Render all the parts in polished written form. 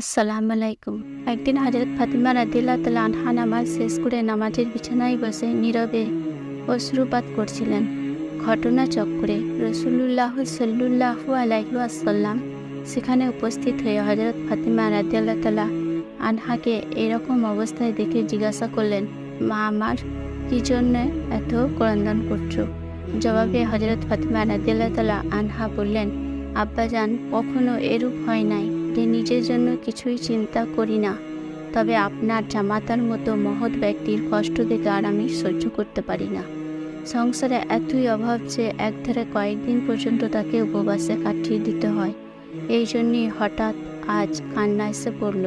আসসালামু আলাইকুম। একদিন হযরত ফাতিমা রাদিয়াল্লাহু তাআলা আনহা নামাজ শেষ করে নামাজের বিছানায় বসে নীরবে অশ্রুপাত করছিলেন। ঘটনাচক্রে রাসূলুল্লাহ সাল্লাল্লাহু আলাইহি ওয়াসাল্লাম সেখানে উপস্থিত হয়ে হযরত ফাতিমা রাদিয়াল্লাহু তাআলা আনহাকে এরকম অবস্থায় দেখে জিজ্ঞাসা করলেন, মা আমার, কি জন্য এত ক্রন্দন করছো? জবাবে হযরত ফাতিমা রাদিয়াল্লাহু তাআলা আনহা বললেন, আব্বাজান, কখনো এরূপ হয় নাই যে নিজের জন্য কিছুই চিন্তা করি না, তবে আপনার জামাতার মতো মহৎ ব্যক্তির কষ্ট দেখে আর আমি সহ্য করতে পারি না। সংসারে এতই অভাব যে একধারে কয়েকদিন পর্যন্ত তাকে উপবাসে কাটিয়ে দিতে হয়। এই জন্যই হঠাৎ আজ কান্না এসে পড়ল।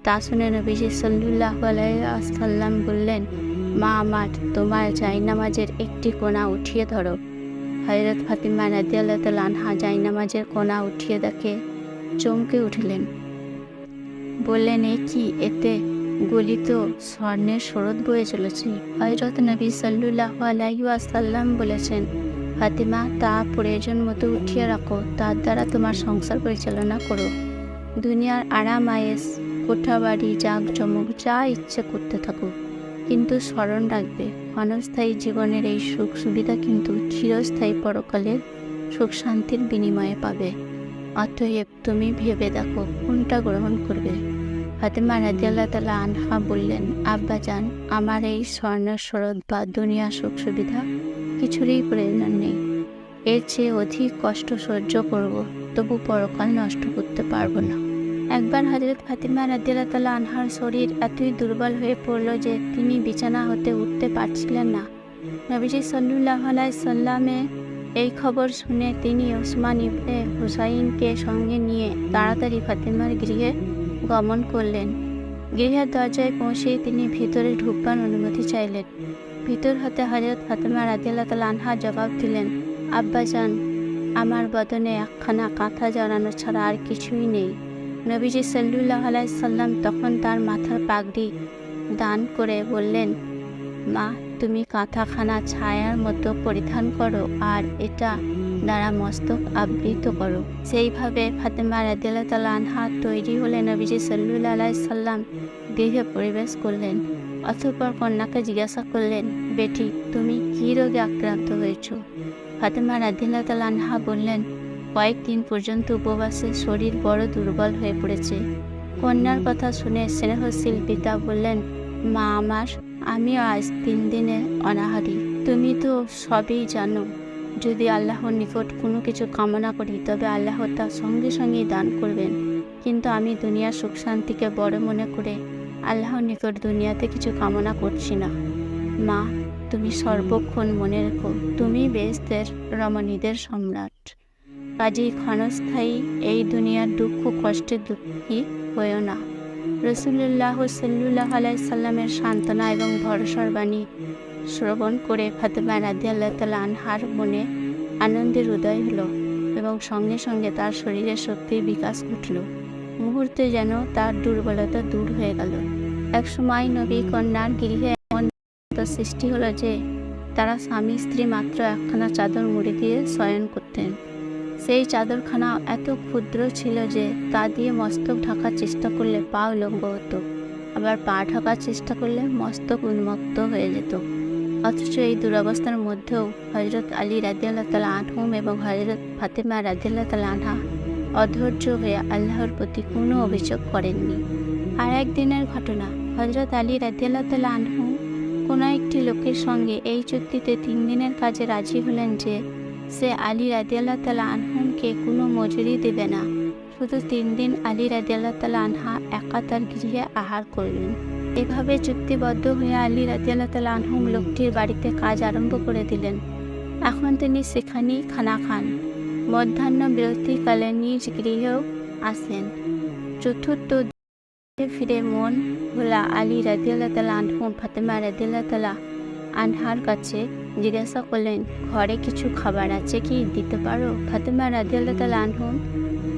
তা শুনে নবীজি সাল্লাল্লাহু আলাইহি ওয়াসাল্লাম বললেন, মা আমার, তোমার জায়নামাজের একটি কোণা উঠিয়ে ধরো। হযরত ফাতিমা রাদিয়াল্লাহু তাআলা আনহা জায়নামাজের কোণা উঠিয়ে দেখে চমকে উঠলেন। বললেন, এ কি, এতে গলিত স্বর্ণের স্রোত বয়ে চলেছে। হযরত নবী সাল্লাল্লাহু আলাইহি ওয়াসাল্লাম বলেছেন, ফাতিমা, তা প্রয়োজন মতো উঠিয়ে রাখো, তার দ্বারা তোমার সংসার পরিচালনা করো। দুনিয়ার আরাম আয়েশ, কোঠা বাড়ি, জাঁকজমক যা ইচ্ছে করতে থাকো, কিন্তু স্মরণ রাখবে, ক্ষণস্থায়ী জীবনের এই সুখ সুবিধা কিন্তু চিরস্থায়ী পরকালের সুখ শান্তির বিনিময়ে পাবে। অতএব তুমি ভেবে দেখো কোনটা গ্রহণ করবে। ফাতিমা রাদিয়াল্লাহু তাআলা আনহা বললেন, আব্বাজান, আমার এই স্বর্ণের স্রোত বা দুনিয়া সুখ সুবিধা কিছুরই প্রয়োজন নেই। এর চেয়ে অধিক কষ্ট সহ্য করব, তবু পরকাল নষ্ট করতে পারবো না। একবার হযরত ফাতিমা রাদিয়াল্লাহু তাআলা আনহার শরীর এতই দুর্বল হয়ে পড়ল যে তিনি বিছানা হতে উঠতে পারছিলেন না। নবীজি সাল্লাল্লাহু আলাইহি সাল্লামে এই খবর শুনে তিনি ওসমান ইবনে হুসাইনকে সঙ্গে নিয়ে তাড়াতাড়ি ফাতিমার গৃহে গমন করলেন। গৃহের দরজায় পৌঁছে তিনি ভিতরে ঢুকবার অনুমতি চাইলেন। ভিতর হতে হযরত ফাতিমা রাদিয়াল্লাহু তাআলা আনহা জবাব দিলেন, আব্বাজান, আমার বদনে একখানা কাঁথা জড়ানো ছাড়া আর কিছুই নেই। নবীজি সাল্লাল্লাহু আলাইহি সাল্লাম তখন তার মাথার পাগড়ি দান করে বললেন, মা, তুমি কাঁথাখানা ছায়ার মতো পরিধান করো আর এটা দ্বারা মস্তক আবৃত করো। সেইভাবে ফাতিমা রাদিয়াল্লাহু তাআলা আনহা তৈরি হলে নবীজি সাল্লাল্লাহু আলাইহি সাল্লাম গৃহে প্রবেশ করলেন। অতঃপর কন্যাকে জিজ্ঞাসা করলেন, বেটি, তুমি কী রোগে আক্রান্ত হয়েছ? ফাতিমা রাদিয়াল্লাহু তাআলা আনহা বললেন, কয়েকদিন পর্যন্ত উপবাসে শরীর বড় দুর্বল হয়ে পড়েছে। কন্যার কথা শুনে স্নেহশীল পিতা বললেন, মা আমার, আমিও আজ 3 দিনে অনাহারী। তুমি তো সবই জানো, যদি আল্লাহর নিকট কোনো কিছু কামনা করি তবে আল্লাহ তা সঙ্গে সঙ্গেই দান করবেন। কিন্তু আমি দুনিয়ার সুখ শান্তিকে বড় মনে করে আল্লাহর নিকট দুনিয়াতে কিছু কামনা করছি না। মা, তুমি সর্বক্ষণ মনে রেখো, তুমি বেহেশতের রমণীদের সম্রাট। কাজেই ক্ষণস্থায়ী এই দুনিয়ার দুঃখ কষ্টে দুঃখী হয়েও না। রাসূলুল্লাহ সাল্লাল্লাহু আলাইহি সাল্লামের সান্ত্বনা এবং ভরসার বাণী শ্রবণ করে ফাতিমা রাদিয়াল্লাহু তাআলা আনহার মনে আনন্দের উদয় হলো এবং সঙ্গে সঙ্গে তার শরীরে শক্তির বিকাশ ঘটল। মুহূর্তে যেন তার দুর্বলতা দূর হয়ে গেল। একসময় নবী কন্যার গৃহে এমন সৃষ্টি হলো যে তারা স্বামী স্ত্রী মাত্র একখানা চাদর মুড়ি দিয়ে শয়ন করতেন। সেই চাদরখানা এত ক্ষুদ্র ছিল যে তা দিয়ে মস্তক ঢাকার চেষ্টা করলে পা উলঙ্গ হতো, আবার পা ঢাকার চেষ্টা করলে মস্তক উন্মুক্ত হয়ে যেত। অথচ এই দুরবস্থার মধ্যেও হযরত আলী রাদিয়াল্লাহু তাআলা আনহু এবং হযরত ফাতিমা রাদিয়াল্লাহু তাআলা আনহা অধৈর্য হয়ে আল্লাহর প্রতি কোনো অভিযোগ করেননি। আর একদিনের ঘটনা, হযরত আলী রাদিয়াল্লাহু তাআলা আনহু কোনো একটি লোকের সঙ্গে এই চুক্তিতে 3 দিনের কাজে রাজি হলেন যে সে আলী রাদিয়াল্লাহু তাআলা আনহুকে কোনো মজুরি দেবে না, শুধু 3 দিন আলী রাদিয়াল্লাহু তাআলা আনহা একা তার গৃহে আহার করবেন। এভাবে চুক্তিবদ্ধ হয়ে আলী রাদিয়াল্লাহু তাআলা আনহু লোকটির বাড়িতে কাজ আরম্ভ করে দিলেন। এখন তিনি সেখানেই খানা খান। মধ্যাহ্ন বিরতিকালে নিজ গৃহেও আসেন। চতুর্থ দিনে ফিরে মন ভোলা আলী রাদিয়াল্লাহু তাআলা আনহু ফাতিমা রাদিয়াল্লাহু তাআলা আনহার কাছে জিজ্ঞাসা করলেন, ঘরে কিছু খাবার আছে কি, দিতে পারো? ফাতিমা রাদিয়াল্লাহু তাআলা আনহু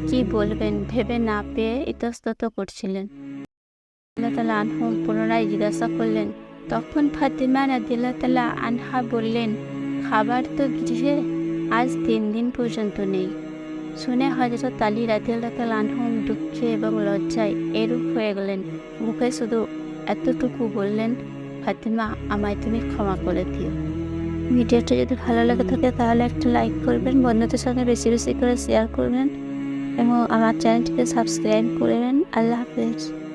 কি বলবেন ভেবে না পেয়ে ইতস্তত করছিলেন। আল্লাহ তাআলা আনহু পুনরায় জিজ্ঞাসা করলেন। তখন ফাতিমা রাদিয়াল্লাহু তাআলা আনহা বললেন, খাবার তো গৃহে আজ 3 দিন পর্যন্ত নেই। শুনে হযরত আলী রাদিয়াল্লাহু তাআলা আনহু দুঃখে এবং লজ্জায় এরূপ হয়ে গেলেন। মুখে শুধু এতটুকু বললেন, ফাতিমা, আমায় তুমি ক্ষমা করে দিও। ভিডিওটা যদি ভালো লাগে থাকে তাহলে একটা লাইক করবেন, বন্ধুদের সঙ্গে বেশি বেশি করে শেয়ার করবেন এবং আমার চ্যানেলটিকে সাবস্ক্রাইব করবেন। আল্লাহ হাফেজ।